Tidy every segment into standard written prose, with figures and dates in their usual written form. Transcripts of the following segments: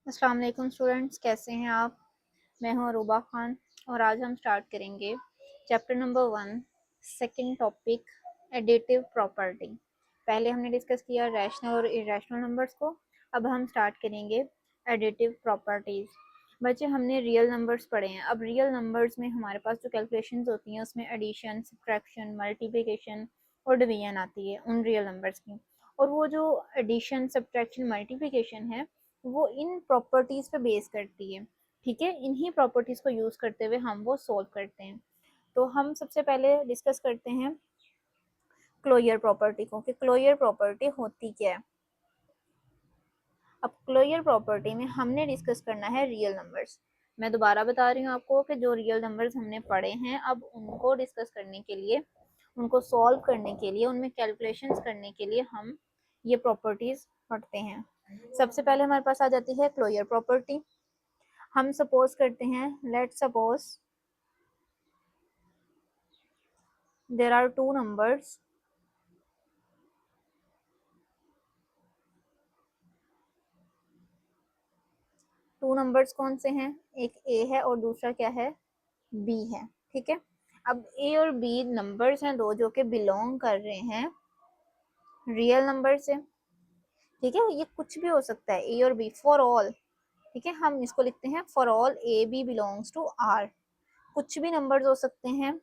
अस्सलाम वालेकुम स्टूडेंट्स, कैसे हैं आप। मैं हूं अरूबा खान और आज हम स्टार्ट करेंगे chapter number 1, second topic, additive property. पहले हमने डिस्कस किया रैशनल और इरेशनल नंबर्स को, अब हम स्टार्ट करेंगे एडिटिव प्रॉपर्टीज़। बच्चे, हमने रियल नंबर्स पढ़े हैं। अब रियल नंबर्स में हमारे पास जो कैलकुलेशंस होती हैं उसमें एडिशन, सब्ट्रैक्शन, मल्टीप्लिकेशन और डिवीजन आती है उन रियल नंबर्स की। और वो जो एडिशन, सब्ट्रैक्शन, मल्टीप्लिकेशन है वो इन प्रॉपर्टीज पे बेस करती है। ठीक है, इन्हीं प्रॉपर्टीज को यूज करते हुए हम वो सोल्व करते हैं। तो हम सबसे पहले डिस्कस करते हैं क्लोजर प्रॉपर्टी को कि क्लोजर प्रॉपर्टी होती क्या है। अब क्लोजर प्रॉपर्टी में हमने डिस्कस करना है रियल नंबर्स। मैं दोबारा बता रही हूँ आपको कि जो रियल नंबर्स हमने पढ़े हैं, अब उनको डिस्कस करने के लिए, उनको सॉल्व करने के लिए, उनमें कैलकुलेशंस करने के लिए हम ये प्रॉपर्टीज पढ़ते हैं। सबसे पहले हमारे पास आ जाती है क्लोजर प्रॉपर्टी। हम सपोज करते हैं, let suppose there are two numbers, two numbers कौन से हैं, एक ए है और दूसरा क्या है, बी है। ठीक है, अब ए और बी नंबर्स हैं दो जो कि बिलोंग कर रहे हैं रियल नंबर से। ठीक है, ये कुछ भी हो सकता है, ए और बी, फॉर ऑल। ठीक है, हम इसको लिखते हैं for all A B belongs to R. कुछ भी नंबर्स हो सकते हैं,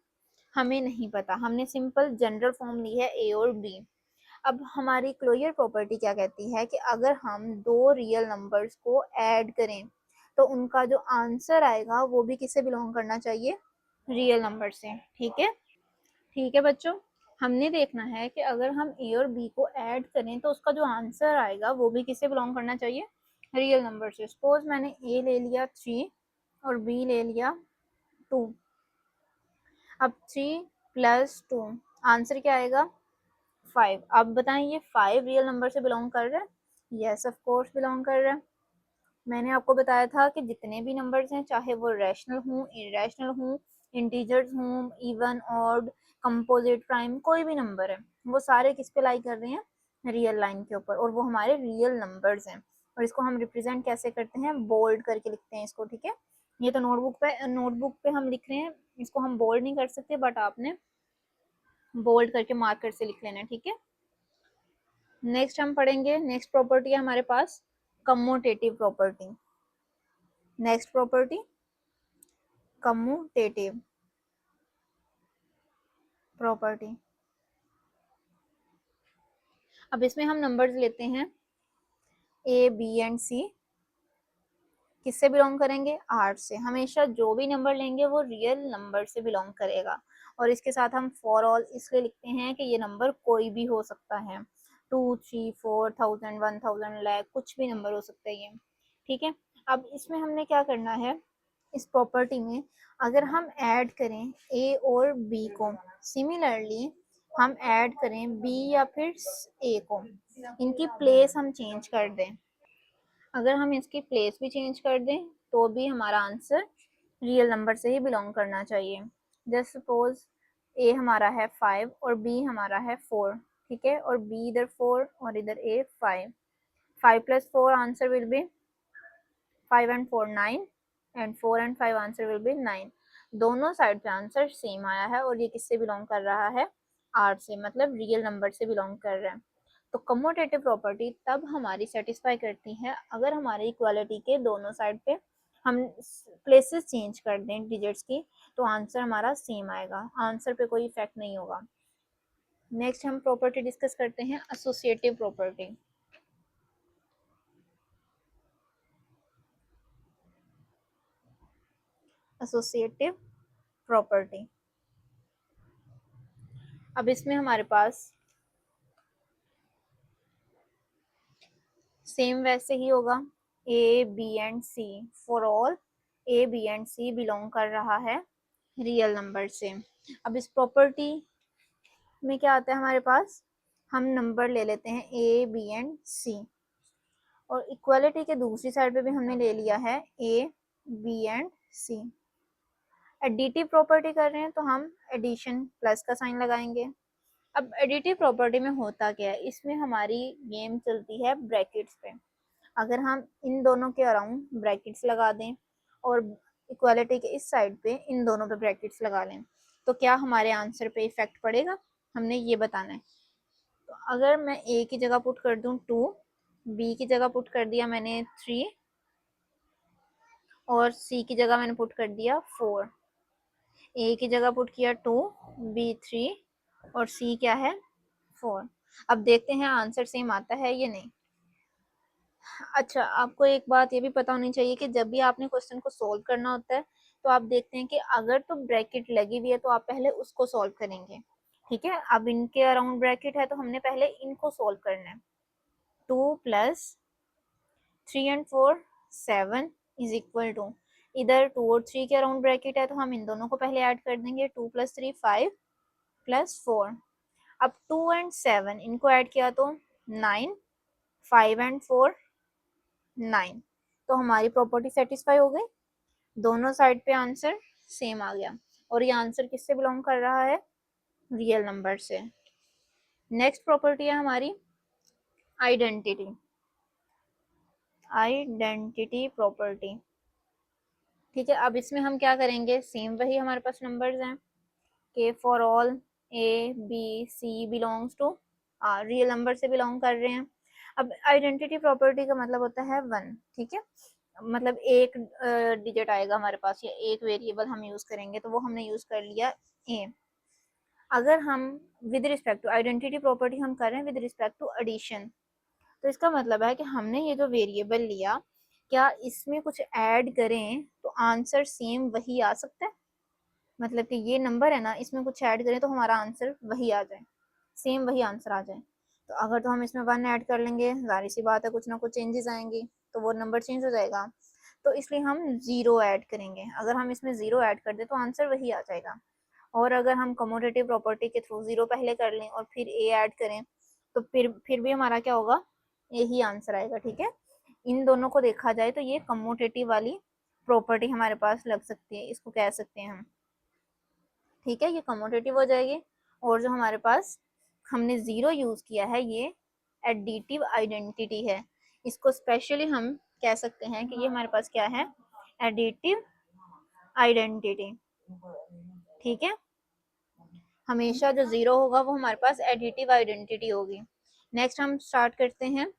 हमें नहीं पता, हमने सिंपल जनरल फॉर्म ली है ए और बी। अब हमारी क्लोजर प्रॉपर्टी क्या कहती है कि अगर हम दो रियल नंबर्स को ऐड करें तो उनका जो आंसर आएगा वो भी किससे बिलोंग करना चाहिए, रियल नंबर से। ठीक है, ठीक है बच्चों, हमने देखना है कि अगर हम ए और बी को ऐड करें तो उसका जो आंसर आएगा वो भी किससे बिलोंग करना चाहिए, रियल नंबर से। सपोज मैंने ए ले लिया 3 और बी ले लिया 2। अब 3 + 2 आंसर क्या आएगा, 5। अब बताएं ये 5 रियल नंबर से बिलोंग कर रहा है, यस ऑफ कोर्स बिलोंग कर रहा है। मैंने आपको बताया था कि जितने भी नंबर्स हैं, चाहे वो रैशनल हूँ, इरेशनल हूँ, इंटीजर्स हूँ, इवन, ऑड, कंपोजिट, प्राइम, कोई भी नंबर है, वो सारे किस पे लाई कर रहे हैं, रियल लाइन के ऊपर, और वो हमारे रियल नंबर्स हैं। और इसको हम रिप्रेजेंट कैसे करते हैं, बोल्ड करके लिखते हैं इसको। ठीक है, ये तो नोटबुक पे हम लिख रहे हैं, इसको हम बोल्ड नहीं कर सकते, बट आपने बोल्ड करके मार्कर से लिख लेना है। ठीक है, नेक्स्ट हम पढ़ेंगे, नेक्स्ट प्रॉपर्टी है हमारे पास commutative property. Next property commutative property. अब इसमें हम नंबर्स लेते हैं ए बी एंड सी, किससे बिलोंग करेंगे, आर से। हमेशा जो भी नंबर लेंगे वो रियल नंबर से बिलोंग करेगा। और इसके साथ हम फॉर ऑल इसलिए लिखते हैं कि ये नंबर कोई भी हो सकता है, 2 3 4 1000 1000 लाख, कुछ भी नंबर हो सकता है ये। ठीक है, अब इसमें हमने क्या करना है, इस प्रॉपर्टी में अगर हम ऐड करें ए और बी को, सिमिलरली हम ऐड करें बी या फिर ए को, इनकी प्लेस हम चेंज कर दें, अगर हम इसकी प्लेस भी चेंज कर दें तो भी हमारा आंसर रियल नंबर से ही बिलोंग करना चाहिए। जस्ट सपोज ए हमारा है 5 और बी हमारा है 4। ठीक है, और बी इधर 4 और इधर ए 5। 5 + 4 answer will be 5 and 4 9, and 4 and 5 answer will be 9। दोनों साइड पे आंसर सेम आया है और ये किससे बिलोंग कर रहा है, आर से, मतलब रियल नंबर से बिलोंग कर रहा है। तो कम्यूटेटिव प्रॉपर्टी तब हमारी सेटिस्फाई करती है अगर हमारी इक्वालिटी के दोनों साइड पे हम प्लेसेस चेंज कर दें डिजिट्स की, तो आंसर हमारा सेम आएगा, आंसर पे कोई इफेक्ट नहीं होगा। नेक्स्ट हम प्रॉपर्टी डिस्कस करते हैं एसोसिएटिव प्रॉपर्टी। एसोसिएटिव प्रॉपर्टी, अब इसमें हमारे पास सेम वैसे ही होगा, A B and C, for all A B and C belong कर रहा है रियल नंबर से। अब इस प्रॉपर्टी में क्या आता है हमारे पास, हम नंबर ले लेते हैं ए बी एंड सी, और इक्वालिटी के दूसरी साइड पे भी हमने ले लिया है A B and C. Additive property कर रहे हैं तो हम एडिशन प्लस का साइन लगाएंगे। अब एडिटिव प्रॉपर्टी में होता क्या है, इसमें हमारी गेम चलती है ब्रैकेट्स पे। अगर हम इन दोनों के अराउंड ब्रैकेट्स लगा दें और इक्वालिटी के इस साइड पे इन दोनों पे ब्रैकेट्स लगा लें तो क्या हमारे आंसर पे इफेक्ट पड़ेगा, हमने ये बताना है। तो अगर मैं ए की जगह पुट कर दूं 2, बी की जगह पुट कर दिया मैंने 3 और सी की जगह मैंने पुट कर दिया 4, ए की जगह पुट किया 2, बी 3 और सी क्या है 4। अब देखते हैं आंसर सेम आता है या नहीं। अच्छा, आपको एक बात ये भी पता होनी चाहिए कि जब भी आपने क्वेश्चन को सोल्व करना होता है तो आप देखते हैं कि अगर तो ब्रैकेट लगी हुई है तो आप पहले उसको सोल्व करेंगे, ठीक है। अब इनके अराउंड ब्रैकेट है तो हमने पहले इनको सोल्व करना है। 2 plus 3 and 4 7 is equal to, इधर 2 और 3 के अराउंड ब्रैकेट है तो हम इन दोनों को पहले ऐड कर देंगे। 2 प्लस 3 5 प्लस 4। अब 2 एंड 7 इनको ऐड किया तो 9, 5 एंड 4 9। तो हमारी प्रॉपर्टी सेटिस्फाई हो गई, दोनों साइड पे आंसर सेम आ गया। और ये आंसर किससे बिलोंग कर रहा है, रियल नंबर से। नेक्स्ट प्रॉपर्टी है हमारी आइडेंटिटी, आइडेंटिटी प्रॉपर्टी, ठीक है। अब इसमें हम क्या करेंगे, सेम वही हमारे पास नंबर्स हैं कि for all A B C belongs to R, real number से बिलोंग कर रहे हैं। अब आइडेंटिटी प्रॉपर्टी का मतलब होता है 1, ठीक है। मतलब एक डिजिट आएगा हमारे पास या एक वेरिएबल हम यूज करेंगे, तो वो हमने यूज कर लिया ए। अगर हम with respect to identity property हम कर रहे हैं विद रिस्पेक्ट टू एडिशन, तो इसका मतलब है कि हमने ये जो वेरिएबल लिया, क्या इसमें कुछ ऐड करें तो आंसर सेम वही आ सकता है। मतलब कि ये नंबर है ना, इसमें कुछ ऐड करें तो हमारा आंसर वही आ जाए, सेम वही आंसर आ जाए। तो अगर तो हम इसमें 1 ऐड कर लेंगे, जाहिर सी बात है कुछ ना कुछ चेंजेस आएंगी तो वो नंबर चेंज हो जाएगा। तो इसलिए हम 0 ऐड करेंगे। अगर हम इसमें 0 ऐड कर दें तो आंसर वही आ जाएगा। और अगर हम कमोडेटिव प्रॉपर्टी के थ्रू 0 पहले कर लें और फिर ए ऐड करें तो फिर भी हमारा क्या होगा, यही आंसर आएगा, ठीक है। इन दोनों को देखा जाए तो ये कमोटेटिव वाली प्रॉपर्टी हमारे पास लग सकती है, इसको कह सकते हैं हम, ठीक है। ये कमोटेटिव हो जाएगी। और जो हमारे पास हमने 0 यूज किया है ये एडिटिव आइडेंटिटी है, इसको स्पेशली हम कह सकते हैं कि ये हमारे पास क्या है, एडिटिव आइडेंटिटी, ठीक है। हमेशा जो 0 होगा वो हमारे पास एडिटिव आइडेंटिटी होगी। नेक्स्ट हम स्टार्ट करते हैं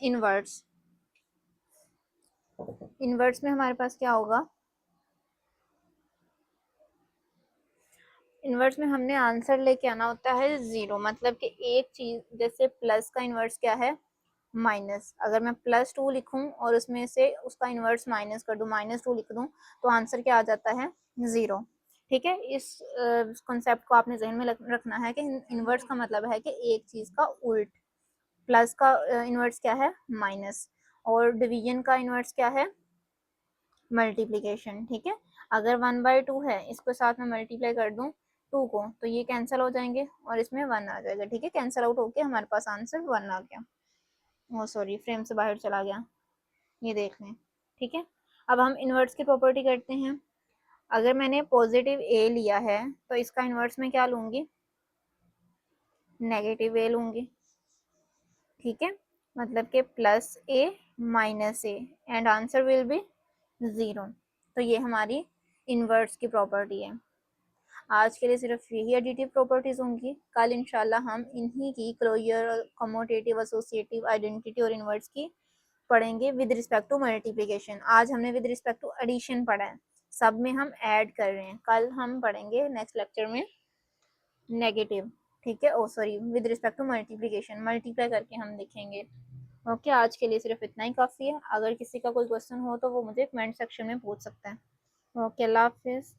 इनवर्ट्स। इनवर्ट्स में हमारे पास क्या होगा, इनवर्स में हमने आंसर लेके आना होता है 0। मतलब कि एक चीज, जैसे प्लस का इनवर्स क्या है, माइनस। अगर मैं +2 लिखूं और उसमें से उसका इनवर्स माइनस कर दूं, -2 लिख दूं, तो आंसर क्या आ जाता है, 0, ठीक है। इस कॉन्सेप्ट को आपने जहन में रखना है कि इनवर्स का मतलब है कि एक चीज का उल्ट। प्लस का इनवर्स क्या है, माइनस। और डिवीजन का इनवर्स क्या है, मल्टीप्लीकेशन, ठीक है। अगर 1/2 है, इसको साथ में मल्टीप्लाई कर दूं 2 को, तो ये कैंसिल हो जाएंगे और इसमें 1 आ जाएगा, ठीक है। कैंसिल आउट होके हमारे पास आंसर 1 आ गया। ओ सॉरी, फ्रेम से बाहर चला गया, ये देख लें, ठीक है। अब हम इनवर्स की प्रॉपर्टी करते हैं। अगर मैंने पॉजिटिव ए लिया है तो इसका इनवर्स में क्या लूंगी, नेगेटिव ए लूंगी, ठीक है। मतलब कि +a -a and answer will be 0। तो ये हमारी इनवर्स की प्रॉपर्टी है। आज के लिए सिर्फ यही एडिटिव प्रॉपर्टीज होंगी। कल इंशाल्लाह हम इन्हीं की क्लोजर, कमोटेटिव, एसोसिएटिव, आइडेंटिटी और इनवर्स की पढ़ेंगे विद रिस्पेक्ट टू मल्टीप्लिकेशन। आज हमने विद रिस्पेक्ट टू एडिशन पढ़ा है, सब में हम ऐड कर रहे हैं। कल हम पढ़ेंगे नेक्स्ट लेक्चर में नेगेटिव, ठीक है। Oh sorry, with respect to multiplication, multiply करके हम देखेंगे। ओके, आज के लिए सिर्फ इतना ही काफ़ी है। अगर किसी का कोई क्वेश्चन हो तो वो मुझे कमेंट सेक्शन में पूछ सकता है। ओके, अल्लाह हाफिज़।